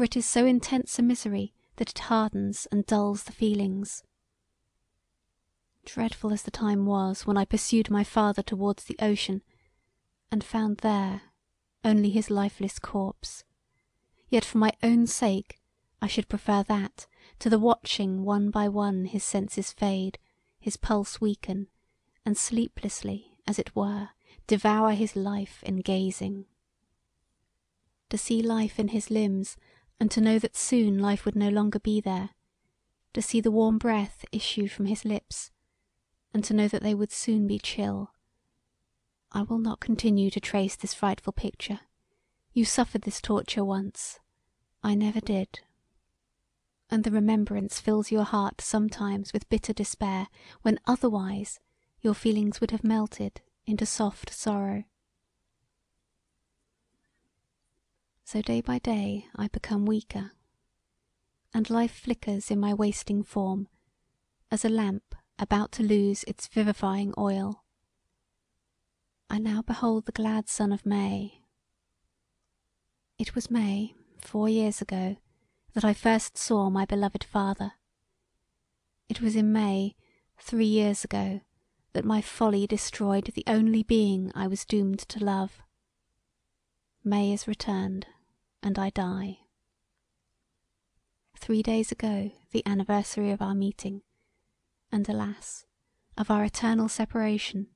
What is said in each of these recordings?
for it is so intense a misery that it hardens and dulls the feelings. Dreadful as the time was when I pursued my father towards the ocean, and found there only his lifeless corpse, yet for my own sake I should prefer that to the watching one by one his senses fade, his pulse weaken, and sleeplessly, as it were, devour his life in gazing. To see life in his limbs, and to know that soon life would no longer be there, to see the warm breath issue from his lips, and to know that they would soon be chill. I will not continue to trace this frightful picture. You suffered this torture once. I never did. And the remembrance fills your heart sometimes with bitter despair, when otherwise your feelings would have melted into soft sorrow. So day by day I become weaker, and life flickers in my wasting form, as a lamp about to lose its vivifying oil. I now behold the glad sun of May. It was May, 4 years ago, that I first saw my beloved father. It was in May, 3 years ago, that my folly destroyed the only being I was doomed to love. May is returned, and I die. 3 days ago the anniversary of our meeting, and alas, of our eternal separation.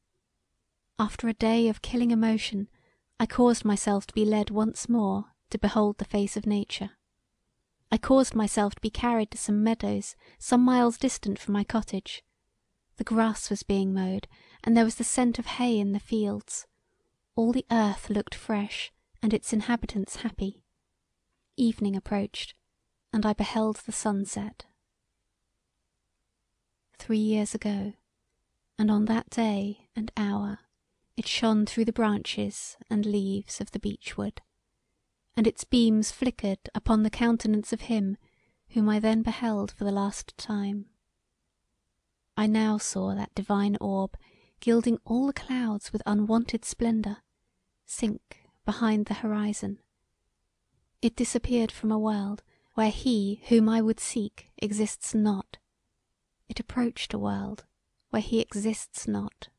After a day of killing emotion, I caused myself to be led once more to behold the face of nature. I caused myself to be carried to some meadows some miles distant from my cottage. The grass was being mowed, and there was the scent of hay in the fields. All the earth looked fresh, and its inhabitants happy. Evening approached, and I beheld the sunset. 3 years ago, and on that day and hour it shone through the branches and leaves of the beechwood, and its beams flickered upon the countenance of him whom I then beheld for the last time. I now saw that divine orb, gilding all the clouds with unwonted splendour, sink behind the horizon. It disappeared from a world where he whom I would seek exists not. It approached a world where he exists not.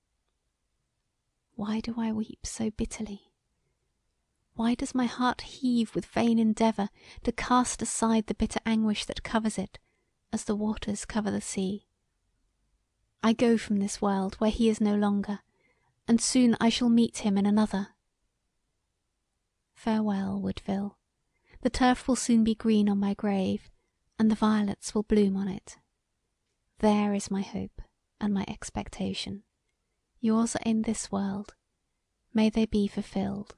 Why do I weep so bitterly? Why does my heart heave with vain endeavour to cast aside the bitter anguish that covers it, as the waters cover the sea? I go from this world where he is no longer, and soon I shall meet him in another. Farewell, Woodville. The turf will soon be green on my grave, and the violets will bloom on it. There is my hope and my expectation. Yours are in this world. May they be fulfilled.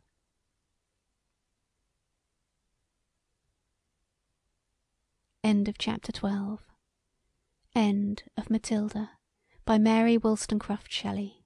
End of chapter 12. End of Mathilda by Mary Wollstonecraft Shelley.